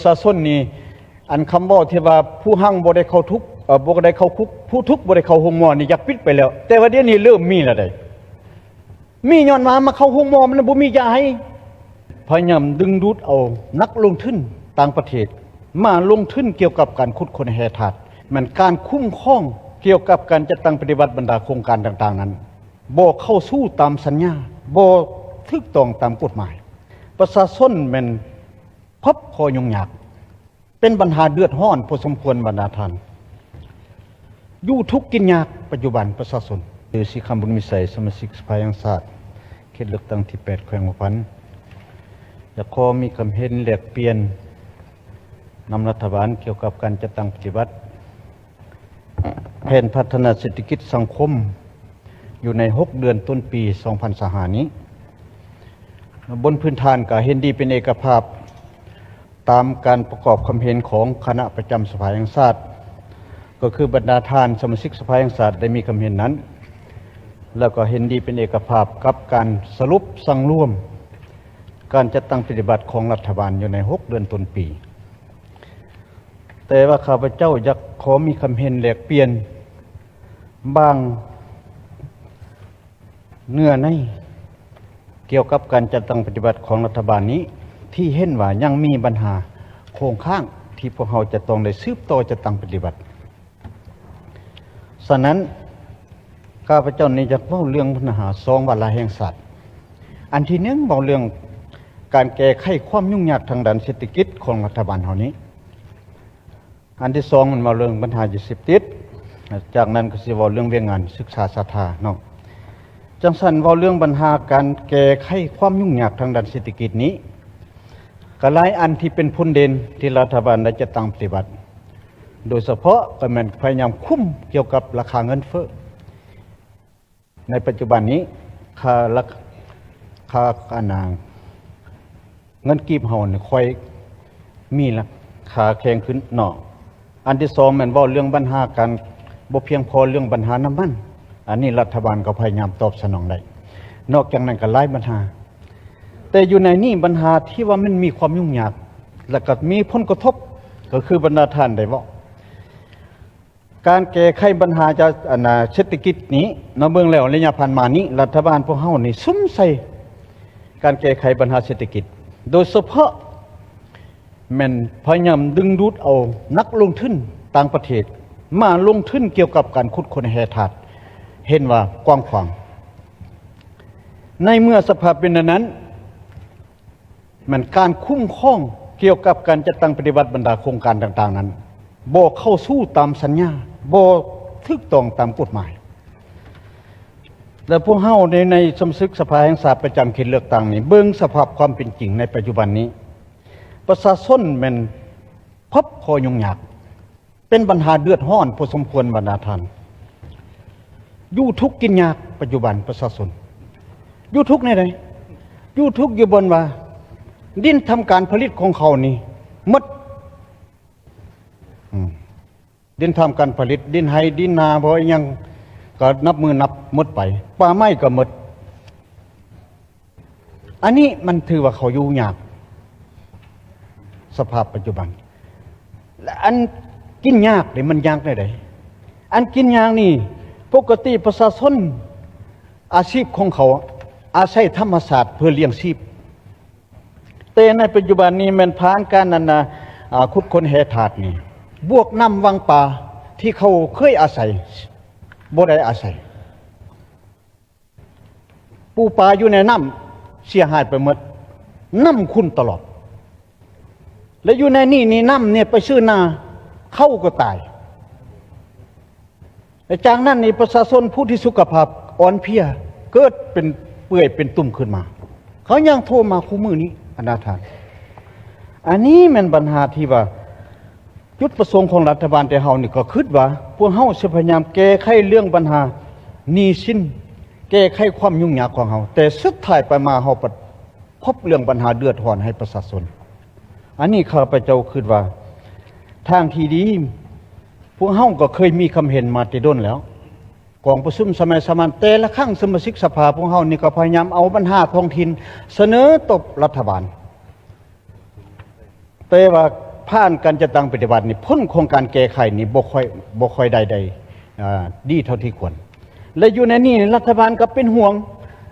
ประชาชนนี่อันคำว่าที่ว่าผู้หั่งบ่ได้เข้าทุกบ่ได้เข้าคุกผู้ทุกบ่ได้เข้าโรงหมอนี่อยากปิดไปแล้วแต่ว่าเดี๋ยวนี้เริ่มมีแล้วได้มีย้อนมาเข้าโรงหมอมันบ่มียาให้พยายามดึงดูดเอานักลงทุนต่างประเทศมาลงทุนเกี่ยวกับการขุดค้นแร่ธาตุมันการคุ้มครองเกี่ยวกับการจัดตั้งปฏิบัติบรรดาโครงการต่างๆนั้นบ่เข้าสู้ตามสัญญาบ่ถูกต้องตามกฎหมายประชาชนมันพบพอยุ่งยากเป็นปัญหาเดือดร้อนพอสมควรบรรดาท่านอยู่ทุกข์กินยากปัจจุบันประชาชนโดยสิคำบุญมิสัยสมาชิกสภาแห่งชาติเขตเลือกตั้งที่8แขวงหัวพันอยากขอมีคำเห็นแลกเปลี่ยนนำรัฐบาลเกี่ยวกับการจัดตั้งปฏิบัติแผนพัฒนาเศรษฐกิจสังคมอยู่ใน6เดือนต้นปี2025นี้บนพื้นฐานก็เห็นดีเป็นเอกภาพตามการประกอบความเห็นของคณะประจำสภาแห่งชาติก็คือบรรดาท่านสมาชิกสภาแห่งชาติได้มีความเห็นนั้นแล้วก็เห็นดีเป็นเอกภาพกับการสรุปสั่งร่วมการจัดตั้งปฏิบัติของรัฐบาลอยู่ใน6เดือนต้นปีแต่ว่าข้าพเจ้าอยากขอมีความเห็นแลกเปลี่ยนบางเนื้อในเกี่ยวกับการจัดตั้งปฏิบัติของรัฐบาลนี้ที่เห็นว่ายังมีปัญหาโครงข้างที่พวกเราจะต้องได้สืบต่อจัดตั้งปฏิบัติฉะนั้นข้าพเจ้านี้จะเล่าเรื่องปัญหา2วาระแห่งชาติอันที่1เล่าเรื่องการแก้ไขความยุ่งยากทางด้านเศรษฐกิจของรัฐบาลเฮานี้อันที่2มันเล่าเรื่องปัญหายาเสพติดจากนั้นก็สิเว้าเรื่องเวียงงานศึกษาศรัทธาเนาะจังซั่นเว้าเรื่องปัญหาการแก้ไขความยุ่งยากทางด้านเศรษฐกิจนี้ก็หลายอันที่เป็นผลเด่นที่รัฐบาลได้จัดตั้งปฏิบัติโดยเฉพาะก็แม่นพยายามคุมเกี่ยวกับราคาเงินเฟ้อในปัจจุบันนี้ค่าเงินกีบเฮาเนี่ยค่อยมีราคาแพงขึ้นเนาะอันที่2แม่นเว้าเรื่องปัญหาการบ่เพียงพอเรื่องปัญหาน้ำมันอันนี้รัฐบาลก็พยายามตอบสนองได้นอกจากนั้นก็หลายปัญหาแต่อยู่ในนี้ปัญหาที่ว่ามันมีความยุ่งยากและก็มีผลกระทบก็คือบรรดาท่านได้ว่าการแก้ไขปัญหาจากเศรษฐกิจนี้ในเบื้องแล้วระยะผ่านมานี้รัฐบาลพวกเฮานี่ซุ่มใส่การแก้ไขปัญหาเศรษฐกิจโดยเฉพาะแม่นพยายามดึงดูดเอานักลงทุนต่างประเทศมาลงทุนเกี่ยวกับการขุดค้นแร่ธาตุเห็นว่ากว้างขวางในเมื่อสภาพเป็นนั้นมันการคุ้มครองเกี่ยวกับการจัดตั้งปฏิบัติบรรดาโครงการต่างๆนั้นบ่เข้าสู้ตามสัญญาบ่ถูกต้องตามกฎหมายและพวกเฮาในสมาชิกสภาแห่งชาติประจำเขตเลือกตั้งนี่เบิ่งสภาพความเป็นจริงในปัจจุบันนี้ประชาชนมันพบพอยุ่งยากเป็นปัญหาเดือดร้อนพอสมควรบรรดาท่านอยู่ทุกข์กินยากปัจจุบันประชาชนอยู่ทุกข์ในใดอยู่ทุกข์อยู่บนว่าดินทำการผลิตของเขานี่หมดดินทำการผลิตดินไฮดินนาบ่ยังก็นับมือนับหมดไปป่าไม้ก็หมดอันนี้มันถือว่าเขาอยู่ยากสภาพปัจจุบันและอันกินยากนี่มันยากได้ใดอันกินยากนี่ปกติประชาชนอาชีพของเขาอาศัยธรรมศาสตร์เพื่อเลี้ยงชีพแต่ในปัจจุบันนี้มันผ่านการขุดค้นแร่ธาตุนี่บวกน้ำวังป่าที่เขาเคยอาศัยบ่ได้อาศัยปูปลาอยู่ในน้ำเสียหายไปหมดน้ำขุ่นตลอดและอยู่ในนี่น้ำเนี่ยไปซื้อนาเข้าก็ตายแต่จากนั้นนี่ประชาชนผู้ที่สุขภาพอ่อนเพลียเกิดเป็นเปื่อยเป็นตุ่มขึ้นมาเขายังโทรมาคู่มือนี้อนาถาอันนี้มันปัญหาที่ว่าจุดประสงค์ของรัฐบาลแต่เฮานี่ก็คิดว่าพวกเฮาจะพยายามแก้ไขเรื่องปัญหาหนี้สินแก้ไขความยุ่งยากของเฮาแต่สุดท้ายไปมาเฮาพบเรื่องปัญหาเดือดร้อนให้ประชาชนอันนี้ข้าพเจ้าคิดว่าทางที่ดีพวกเฮาก็เคยมีคำเห็นมาแต่ต้นแล้วกองประชุมสมัยสมานแต่ละครั้งสมาชิกสภาพวกเฮานี่ก็พยายามเอาปัญหาท้องถิ่นเสนอตบรัฐบาลแต่ว่า ผ่านการจัดตั้งปฏิบัตินี่พ้นโครงการแก้ไขนี่บ่ค่อยใดดีเท่าที่ควรและอยู่ในนี้รัฐบาลก็เป็นห่วง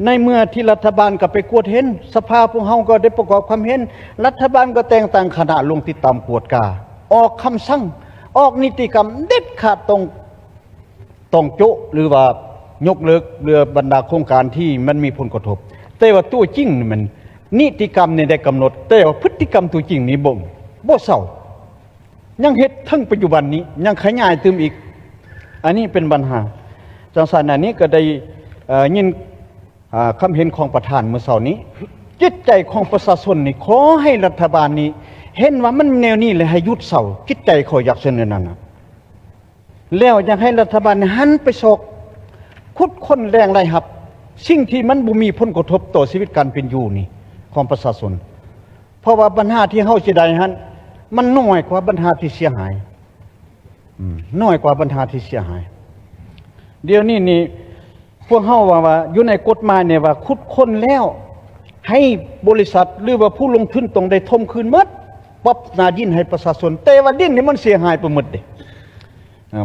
ในเมื่อที่รัฐบาลก็ไปกวดเห็นสภาพวกเฮาก็ได้ประกอบความเห็นรัฐบาลก็แต่งตั้งคณะลงติดตามกวดกาออกคำสั่งออกนิติกรรมเด็ดขาดตรงโจะหรือว่ายกเลิกเรือบรรดาโครงการที่มันมีผลกระทบแต่ว่าตัวจริงนี่มันนิติกรรมนี่ได้กำหนดแต่ว่าพฤติกรรมตัวจริงนี่บ่เศร้ายังเฮ็ดทั้งปัจจุบันนี้ยังขยายตึมอีกอันนี้เป็นปัญหาจังซั่นอันนี้ก็ได้ยินคำเห็นของประธานเมื่อเช้านี้จิตใจของประชาชนนี่ขอให้รัฐบาลนี้เห็นว่ามันแนวนี้เลยให้หยุดเศร้าจิตใจเขาอยากเสนอนั่นน่ะแล้วอยากให้รัฐบาลหันไปสอกคุดค้นแรงไรครับสิ่งที่มันบ่มีผลกระทบต่อชีวิตการเป็นอยู่นี่ของประชาชนเพราะว่าปัญหาที่เฮาสิได้หันมันน้อยกว่าปัญหาที่เสียหายน้อยกว่าปัญหาที่เสียหายเดี๋ยวนี้นี่พวกเฮาว่าอยู่ในกฎหมายเนี่ยว่าคุดค้นแล้วให้บริษัทหรือว่าผู้ลงทุนต้องได้ทมคืนหมดปรับหน้าดินให้ประชาชนแต่ว่าดินนี่มันเสียหายไปหมดเด้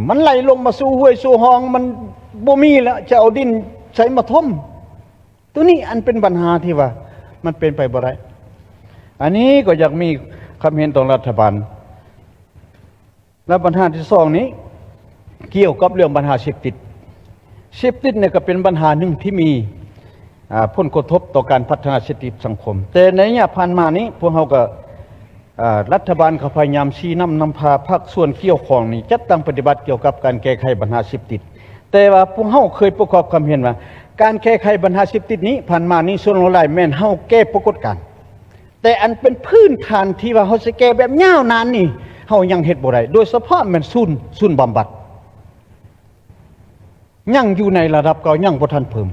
มันไหลลงมาสู่ห้วยสู่ห้องมันบ่มีแล้วจะเอาดินใช้มาทมตัวนี้อันเป็นปัญหาที่ว่ามันเป็นไปบ่ได้อันนี้ก็อยากมีความเห็นของรัฐบาลและปัญหาที่สองนี้เกี่ยวกับเรื่องปัญหาเสพติดเนี่ยก็เป็นปัญหาหนึ่งที่มีผลกระทบต่อการพัฒนาเศรษฐกิจสังคมแต่ในระยะผ่านมานี้พวกเราก็รัฐบาลเขาพยายามชี้นำพาภาคส่วนเกี่ยวข้องนี่จัดตั้งปฏิบัติเกี่ยวกับการแก้ไขปัญหาเสพติดแต่ว่าพวกเราเคยประกอบความเห็นว่าการแก้ไขปัญหาเสพติดนี้ผ่านมานี้ส่วนหลายแม่นเฮาแก้ปรากฏการณ์แต่อันเป็นพื้นฐานที่ว่าเฮาสิแก้แบบยาวนานนี่เฮายังเฮ็ดบ่ได้โดยเฉพาะแม่นศูนย์บำบัดยังอยู่ในระดับเก่ายังบ่ทันเพิ่ม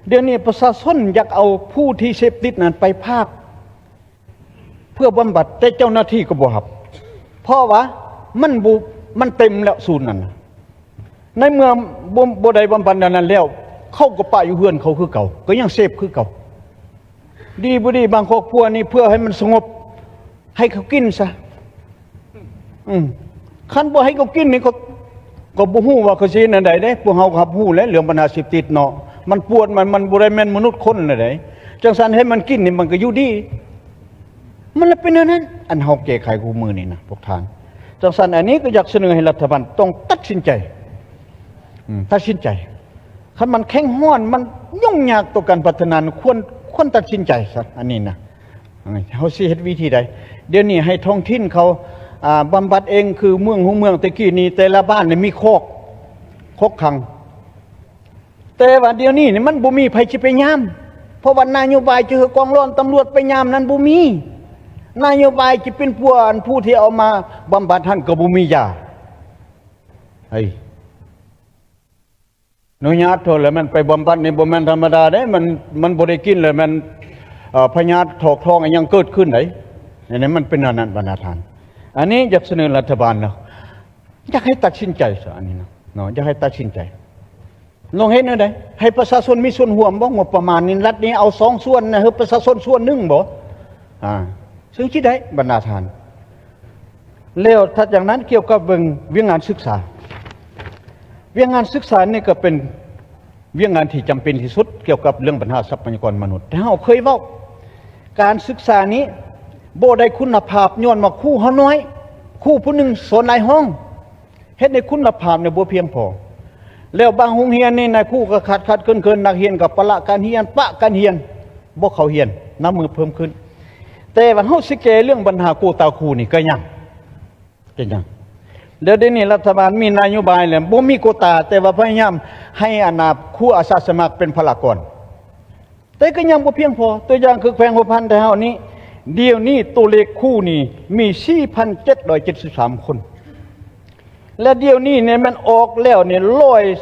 เดี๋ยวนี้ประชาชนอยากเอาผู้ที่เสพติดนั้นไปภาคเพื่อบำบัดแต่เจ้าหน้าที่ก็บ่รับเพราะว่ามันเต็มแล้วศูนย์นั้นในเมื่อบ่ได้บำบัดนั้นแล้วเขาก็ปะอยู่เฮือนเขาคือเก่าก็ยังเสพคือเก่าดีบ่ดีบางครอบครัวนี่เพื่อให้มันสงบให้เขากินซะคันบ่ให้เขากินนี่ก็บ่ฮู้ว่าเขาสิอันใดเด้พวกเฮาครับฮู้แล้วเรื่องปัญหาเสพติดเนาะมันปวดมันบ่ได้แม่นมนุษย์คนน่ะเด้จังซั่นให้มันกินนี่มันก็อยู่ดีมันละเป็นอันนั้นอันเฮาแก้ไขกูมือนี่นะพวกทานจังซั่นอันนี้ก็อยากเสนอให้รัฐบาลต้องตัดสินใจคันมันแข็งห้อนมันยุ่งยากต่อการพัฒนาควรตัดสินใจซะอันนี้นะเฮาสิเฮ็ดวิธีใดเดี๋ยวนี้ให้ท้องถิ่นเขาบำบัดเองคือเมืองตะกี้นี้แต่ละบ้านนี่มีคอกขังแต่ว่าเดี๋ยวนี้นี่มันบ่มีไผสิไปยามเพราะว่านโยบายจะคือกองร้อนตำรวจไปยามนั้นบ่มีนโยบายจะเป็นผู้ที่เอามาบำบัดท่านก็บ่มียาเฮ้ยนุญาตโทษแล้วมันไปบำบัดนี่บ่แม่นธรรมดาเด้มันบ่ได้กินเลยมันพยาธิถอกท้องอันยังเกิดขึ้นได้อันนี้มันเป็นอันนั้นบรรณาทานอันนี้อยากเสนอรัฐบาลเนาะอยากให้ตัดสินใจซะอันนี้เนาะอยากให้ตัดสินใจลองเฮ็ดแนวใดให้ประชาชนมีส่วนร่วมบ่งบประมาณนี้รัฐนี้เอา2ส่วนนะประชาชนส่วน1บ่ซึ่งคิดได้บรรณาทานแล้วถ้าอย่างนั้นเกี่ยวกับเวียงงานศึกษานี่ก็เป็นเวียงงานที่จำเป็นที่สุดเกี่ยวกับเรื่องปัญหาทรัพยากรมนุษย์แต่เฮาเคยเว้าการศึกษานี้บ่ได้คุณภาพย้อนว่าครูเฮาน้อยครูผู้หนึงสอนหลายห้องเฮ็ดให้คุณภาพเนี่ยบ่เพียงพอแล้วบางโรงเรียนนี่นายครูก็ขาดเกินนักเรียนก็ปละการเรียนบ่เข้าเรียนน้ำมือเพิ่มขึ้นแต่ว่าเฮาสิแก้เรื่องปัญหาโควตาครูนี่ก็ยังเดี๋ยวนี้รัฐบาลมีนโยบายแล้วบ่มีโควตาแต่ว่าพยายามให้ครูอาสาสมัครเป็นพลากรแต่ก็ยังบ่เพียงพอตัวอย่างคือแขวงหัวพันแต่เฮานี้เดี๋ยวนี้ตัวเลขครูนี่มี 4,773 คนและเดี๋ยวนี้เนี่ยมันออกแล้วเนี่ย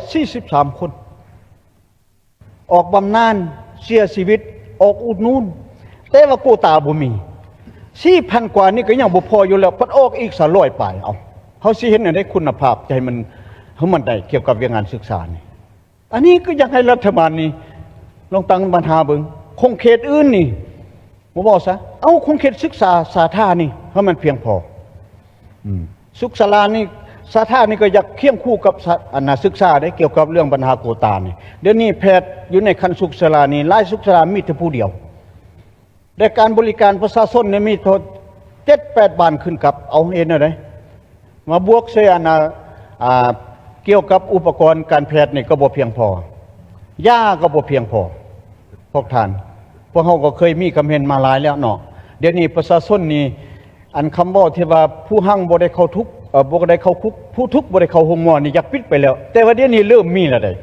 143 คนออกบำนาญเสียชีวิตออกอุดหนุนแต่ว่าโควตาบ่มี 4,000 กว่านี่ก็ยังบ่พออยู่แล้วพัดออกอีก300ปลายเอาเฮาสิเห็นได้คุณภาพใจมันได้เกี่ยวกับเรื่องงานศึกษานี่อันนี้ก็อยากให้รัฐบาลนี่ลองตั้งปัญหาเบิ่งคงเขตอื่นนี่บ่บอกซะเอาคงเขตศึกษาสาธารณะนี่ให้มันเพียงพอ สุขศาลานี่สาธารนี่ก็อยากเคียงคู่กับศึกษาได้เกี่ยวกับเรื่องปัญหาโกตานี่เดี๋ยวนี้แพทย์อยู่ในคันสุขศาลานี่หลายสุขศาลามีแต่ผู้เดียวแต่การบริการประชาชนเนี่ยมีโทษ7-8 บาทขึ้นกับเอาเองนะได้มาบวกเสียเกี่ยวกับอุปกรณ์การแพทย์นี่ก็บ่เพียงพอยาก็บ่เพียงพอพวกท่านพวกเขาก็เคยมีคำเห็นมาหลายแล้วเนาะเดี๋ยวนี้ประชาชนนี่อันคำว่าที่ว่าผู้หั่งบ่ได้เข้าทุกบ่ได้เข้าคุกผู้ทุกบ่ได้เข้าห้องหมอนี่อยากปิดไปแล้ว แต่ว่าเดี๋ยวนี้เริ่มมีแล้วได้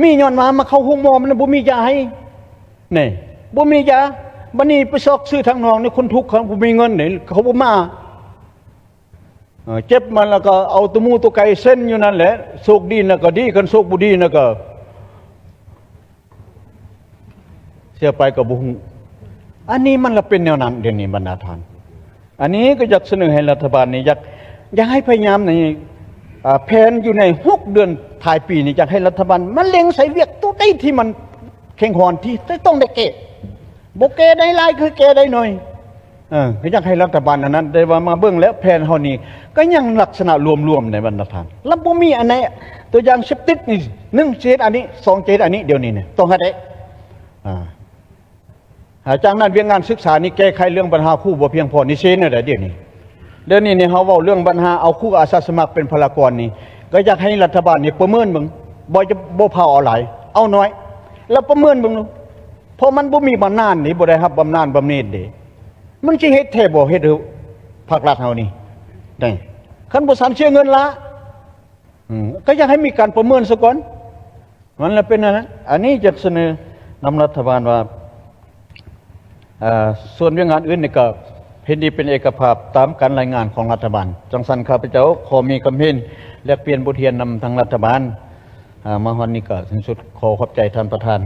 มีย้อนมาเข้าห้องหมอมันบ่มียาให้นี่บ่มียาบัดนี้ไปซอกซื้อทางนอกนี่คนทุกข์เขาบ่มีเงินนี่เขาบ่มาเจ็บมันแล้วก็เอาตัวมูตัวไก่เส้นอยู่นั่นแหละโชคดีนะก็ดีกันโชคบ่ดีนะก็เสียไปก็บ่ฮู้อันนี้มันละเป็นแนวนั้นเดี๋ยวนี้บรรดาท่านอันนี้ก็อยากเสนอให้รัฐบาลนี่อยากให้พยายามในแผนอยู่ใน6 เดือนท้ายปีนี่อยากให้รัฐบาลมันเล็งใส่เวียกตัวใดที่มันแข็งหอนที่ต้องได้แก้บ่แก้ได้หลายคือแก้ได้น้อยก็อยากให้รัฐบาลอันนั้นได้ว่ามาเบิ่งแล้วแผนเฮานี่ก็ยังลักษณะรวมๆในบรรดาท่านแล้วบ่มีอันไหนตัวอย่างเสพติดนี่1เจตอันนี้2เจตอันนี้เดี๋ยวนี้เนี่ยต้องให้ได้จากนั้นเรื่องงานศึกษานี่แก้ไขเรื่องปัญหาครูบ่เพียงพอนี่เช่นนั่นแหละเดี๋ยวนี้นี่เฮาเว้าเรื่องปัญหาเอาครูอาสาสมัครเป็นพลากรนี่ก็อยากให้รัฐบาลนี่ประเมินเบิ่งบ่พาเอาหลายเอาน้อยแล้วประเมินเบิ่งเพราะมันบ่มีบำนาญนี่บ่ได้รับบำนาญบำเหน็จเด้มันสิเฮ็ดแท้บ่เฮ็ดภาครัฐเฮานี่ได้คันบ่สันเสียเงินละก็อยากให้มีการประเมินซะก่อนมันละเป็นอันนี้จะเสนอนำรัฐบาลว่าส่วนเรื่องงานอื่นนี่ก็เห็นดีเป็นเอกภาพตามการรายงานของรัฐบาลจังสันข้าพเจ้าขอมีคำเห็นและเปลี่ยนบทเรียนนำทางรัฐบาลมาวันนี้ก็ถึงสุดขอขอบใจท่านประธาน